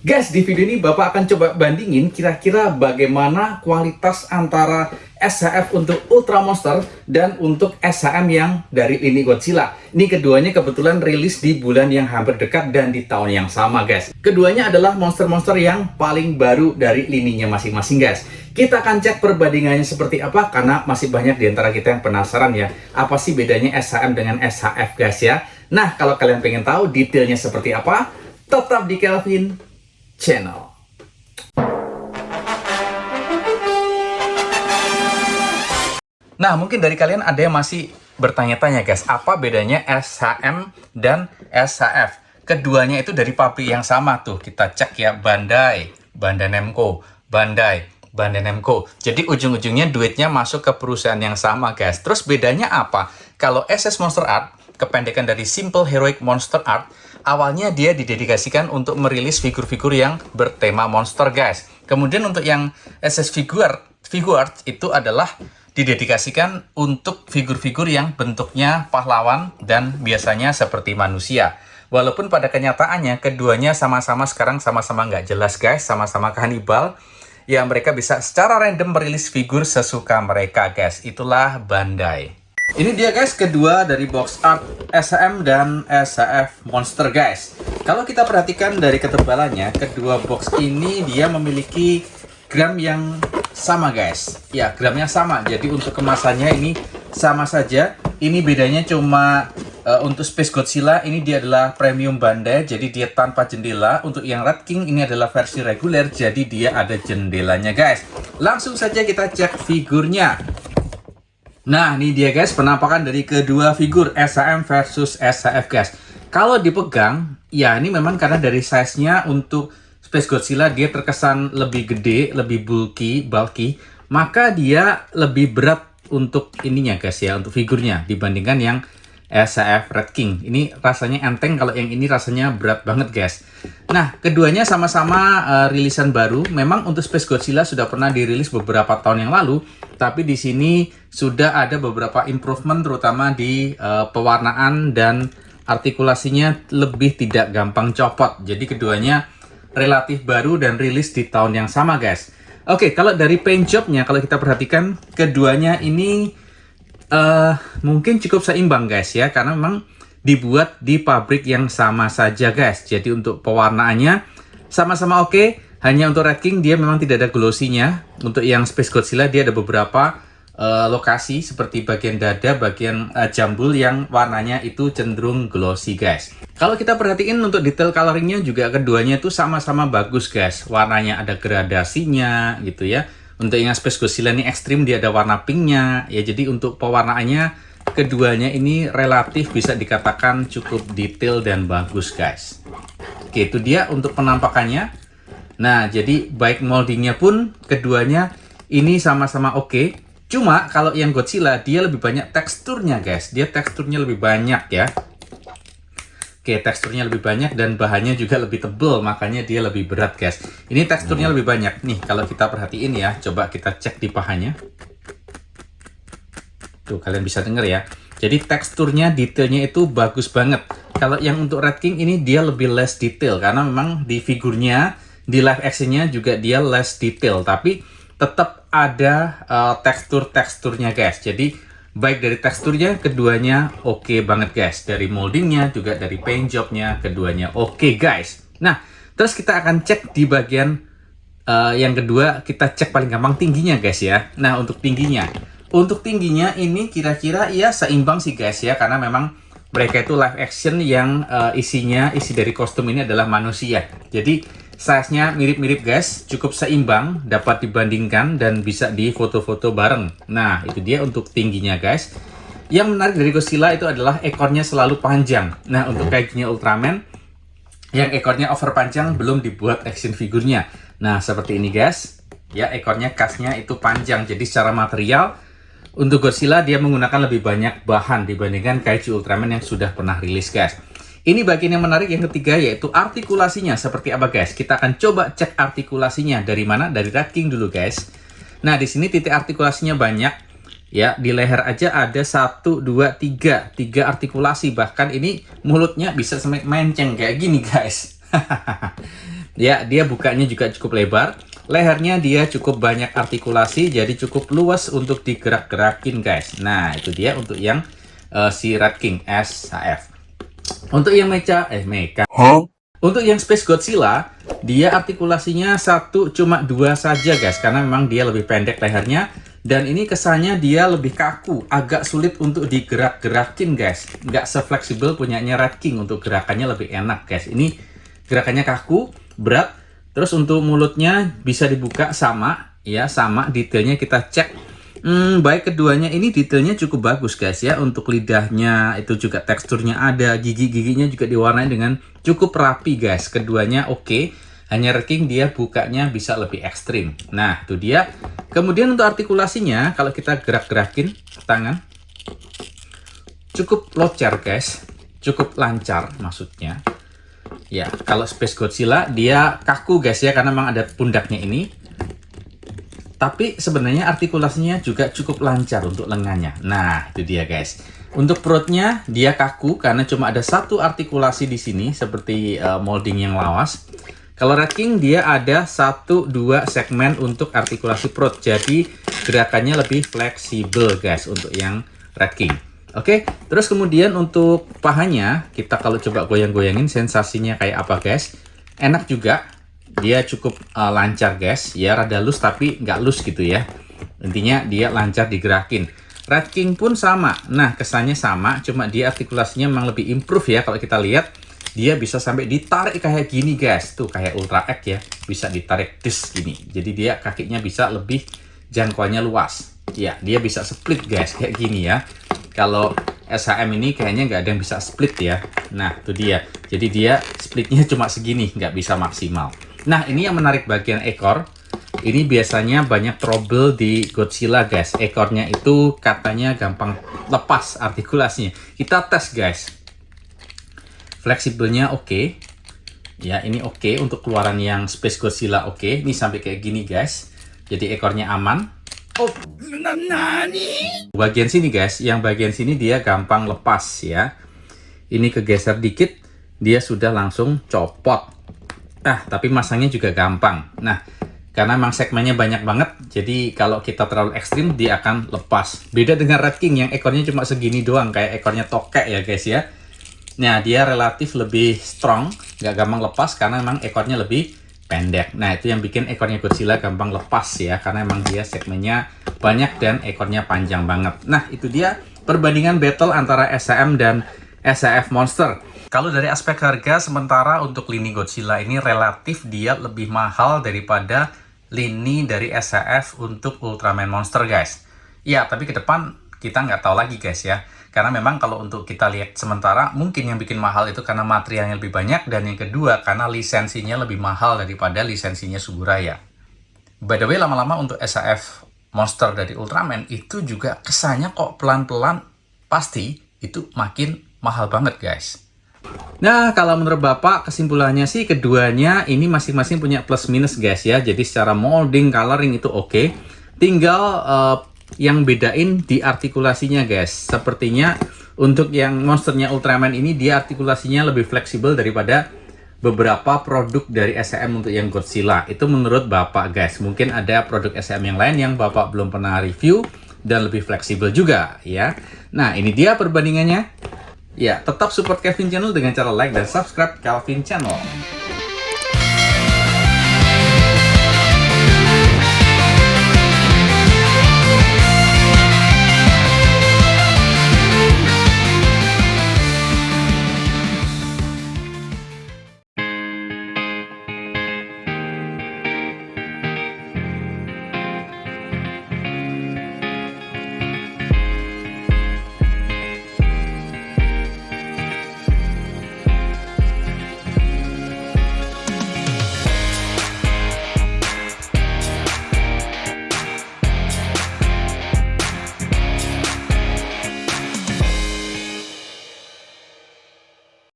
Guys, di video ini Bapak akan coba bandingin kira-kira bagaimana kualitas antara SHF untuk Ultra Monster dan untuk SHM yang dari lini Godzilla. Ini keduanya kebetulan rilis di bulan yang hampir dekat dan di tahun yang sama, guys. Keduanya adalah monster-monster yang paling baru dari lininya masing-masing, guys. Kita akan cek perbandingannya seperti apa karena masih banyak di antara kita yang penasaran ya. Apa sih bedanya SHM dengan SHF, guys ya? Nah, kalau kalian pengen tahu detailnya seperti apa, tetap di Kelvin Channel. Nah, mungkin dari kalian ada yang masih bertanya-tanya, guys, apa bedanya SHM dan SHF? Keduanya itu dari pabrik yang sama tuh. Kita cek ya, Bandai Namco, Bandai Namco. Jadi ujung-ujungnya duitnya masuk ke perusahaan yang sama, guys. Terus bedanya apa? Kalau SS Monster Art, kependekan dari Simple Heroic Monster Art, awalnya dia didedikasikan untuk merilis figur-figur yang bertema monster, guys. Kemudian untuk yang SS Figuarts itu adalah didedikasikan untuk figur-figur yang bentuknya pahlawan dan biasanya seperti manusia. Walaupun pada kenyataannya keduanya sama-sama sekarang sama-sama nggak jelas, guys, sama-sama kanibal. Ya, mereka bisa secara random merilis figur sesuka mereka, guys. Itulah Bandai. Ini dia, guys, kedua dari box art SHM dan SHF Monster, guys. Kalau kita perhatikan dari ketebalannya, kedua box ini dia memiliki gram yang sama, guys. Ya, gramnya sama. Jadi untuk kemasannya ini sama saja. Ini bedanya cuma untuk Space Godzilla ini dia adalah premium Bandai, jadi dia tanpa jendela. Untuk yang Red King ini adalah versi reguler, jadi dia ada jendelanya, guys. Langsung saja kita cek figurnya. Nah, ini dia, guys, penampakan dari kedua figur SHM versus SHF, guys. Kalau dipegang, ya ini memang karena dari size-nya untuk Space Godzilla dia terkesan lebih gede, lebih bulky, maka dia lebih berat untuk ininya, guys ya, untuk figurnya dibandingkan yang SHF Red King. Ini rasanya enteng, kalau yang ini rasanya berat banget, guys. Nah, keduanya sama-sama rilisan baru. Memang untuk Space Godzilla sudah pernah dirilis beberapa tahun yang lalu, tapi di sini sudah ada beberapa improvement, terutama di pewarnaan dan artikulasinya lebih tidak gampang copot. Jadi keduanya relatif baru dan rilis di tahun yang sama, guys. Oke, kalau dari paint jobnya, kalau kita perhatikan keduanya ini mungkin cukup seimbang, guys ya, karena memang dibuat di pabrik yang sama saja, guys. Jadi untuk pewarnaannya sama-sama oke. Hanya untuk Red King dia memang tidak ada glossy-nya. Untuk yang Space Godzilla dia ada beberapa lokasi seperti bagian dada, bagian jambul yang warnanya itu cenderung glossy, guys. Kalau kita perhatiin untuk detail coloringnya juga keduanya itu sama-sama bagus, guys. Warnanya ada gradasinya gitu ya. Untuk yang Space Godzilla ini ekstrim, dia ada warna pinknya ya. Jadi untuk pewarnaannya keduanya ini relatif bisa dikatakan cukup detail dan bagus, guys. Oke, itu dia untuk penampakannya. Nah, jadi baik moldingnya pun keduanya ini sama-sama oke. Cuma kalau yang Godzilla dia lebih banyak teksturnya, guys. Dia teksturnya lebih banyak ya. Oke, teksturnya lebih banyak dan bahannya juga lebih tebal, makanya dia lebih berat, guys. Ini teksturnya lebih banyak. Nih, kalau kita perhatiin ya, coba kita cek di pahanya. Tuh, kalian bisa denger ya. Jadi teksturnya, detailnya itu bagus banget. Kalau yang untuk Red King ini dia lebih less detail, karena memang di figurnya, di live actionnya juga dia less detail. Tapi tetap ada tekstur-teksturnya, guys. Jadi baik dari teksturnya, keduanya oke banget, guys. Dari moldingnya, juga dari paint jobnya, keduanya oke, guys. Nah, terus kita akan cek di bagian yang kedua, kita cek paling gampang tingginya, guys ya. Nah, untuk tingginya. Untuk tingginya ini kira-kira ya seimbang sih, guys ya. Karena memang mereka itu live action yang isi dari kostum ini adalah manusia. Jadi size-nya mirip-mirip, guys, cukup seimbang, dapat dibandingkan dan bisa di foto-foto bareng. Nah, itu dia untuk tingginya, guys. Yang menarik dari Godzilla itu adalah ekornya selalu panjang. Nah, untuk kakinya Ultraman, yang ekornya over panjang belum dibuat action figurnya. Nah, seperti ini, guys. Ya, ekornya khasnya itu panjang. Jadi secara material, untuk Godzilla dia menggunakan lebih banyak bahan dibandingkan Kaiju Ultraman yang sudah pernah rilis, guys. Ini bagian yang menarik yang ketiga, yaitu artikulasinya seperti apa, guys. Kita akan coba cek artikulasinya dari mana? Dari Red King dulu, guys. Nah, di sini titik artikulasinya banyak. Ya, di leher aja ada 1, 2, 3 artikulasi. Bahkan ini mulutnya bisa sampai menceng kayak gini, guys. Ya, dia bukanya juga cukup lebar. Lehernya dia cukup banyak artikulasi, jadi cukup luas untuk digerak-gerakin guys. Nah, itu dia untuk yang si Red King SHF. Untuk yang Mecha, untuk yang Space Godzilla, dia artikulasinya cuma dua saja guys, karena memang dia lebih pendek lehernya. Dan ini kesannya dia lebih kaku, agak sulit untuk digerak-gerakin guys. Nggak se-fleksibel punyanya Red King, untuk gerakannya lebih enak guys. Ini gerakannya kaku, berat. Terus untuk mulutnya bisa dibuka sama, ya sama. Detailnya kita cek. Baik keduanya ini detailnya cukup bagus guys ya. Untuk lidahnya itu juga teksturnya ada, gigi-giginya juga diwarnai dengan cukup rapi guys. Keduanya oke. Hanya Red King dia bukanya bisa lebih ekstrim. Nah, itu dia. Kemudian untuk artikulasinya, kalau kita gerak-gerakin tangan, cukup locar guys. Cukup lancar maksudnya. Ya, kalau Space Godzilla dia kaku guys ya, karena memang ada pundaknya ini. Tapi sebenarnya artikulasinya juga cukup lancar untuk lengannya. Nah, itu dia guys. Untuk perutnya dia kaku karena cuma ada satu artikulasi di sini seperti molding yang lawas. Kalau Red King dia ada 1-2 segmen untuk artikulasi perut. Jadi gerakannya lebih fleksibel guys untuk yang Red King. Oke, terus kemudian untuk pahanya, kita kalau coba goyang-goyangin sensasinya kayak apa guys. Enak juga, dia cukup lancar guys. Ya rada loose tapi nggak loose gitu ya. Intinya dia lancar digerakin. Red King pun sama. Nah kesannya sama, cuma dia artikulasinya memang lebih improve ya. Kalau kita lihat, dia bisa sampai ditarik kayak gini guys. Tuh kayak Ultra X ya. Bisa ditarik dis gini. Jadi dia kakinya bisa lebih jangkauannya luas. Ya, dia bisa split guys. Kayak gini ya. Kalau SHM ini kayaknya nggak ada yang bisa split ya. Nah, itu dia. Jadi dia splitnya cuma segini. Nggak bisa maksimal. Nah, ini yang menarik bagian ekor. Ini biasanya banyak trouble di Godzilla guys. Ekornya itu katanya gampang lepas artikulasinya. Kita tes guys. Fleksibelnya oke. Ya, ini oke untuk keluaran yang Space Godzilla oke. Ini sampai kayak gini guys. Jadi ekornya aman. Oh, bagian sini guys, yang bagian sini dia gampang lepas ya. Ini kegeser dikit, dia sudah langsung copot. Tapi masangnya juga gampang. Nah, karena memang segmennya banyak banget, jadi kalau kita terlalu ekstrim dia akan lepas. Beda dengan Red King yang ekornya cuma segini doang, kayak ekornya tokek ya guys ya. Nah, dia relatif lebih strong, nggak gampang lepas karena memang ekornya lebih pendek. Nah, itu yang bikin ekornya Godzilla gampang lepas ya, karena memang dia segmennya banyak dan ekornya panjang banget. Nah, itu dia perbandingan battle antara SHM dan SHF Monster. Kalau dari aspek harga, sementara untuk lini Godzilla ini relatif dia lebih mahal daripada lini dari SHF untuk Ultraman Monster guys. Ya, tapi ke depan kita nggak tahu lagi guys ya. Karena memang kalau untuk kita lihat sementara, mungkin yang bikin mahal itu karena materialnya lebih banyak, dan yang kedua karena lisensinya lebih mahal daripada lisensinya Suburaya. By the way, lama-lama untuk SHF Monster dari Ultraman itu juga kesannya kok pelan-pelan pasti itu makin mahal banget guys. Nah, kalau menurut Bapak kesimpulannya sih keduanya ini masing-masing punya plus minus guys ya. Jadi secara molding, coloring itu oke. Tinggal yang bedain di artikulasinya guys. Sepertinya untuk yang monsternya Ultraman ini dia artikulasinya lebih fleksibel daripada beberapa produk dari SHM untuk yang Godzilla. Itu menurut Bapak guys. Mungkin ada produk SHM yang lain yang Bapak belum pernah review dan lebih fleksibel juga ya. Nah, ini dia perbandingannya. Ya, tetap support Kevin Channel dengan cara like dan subscribe Kelvin Channel.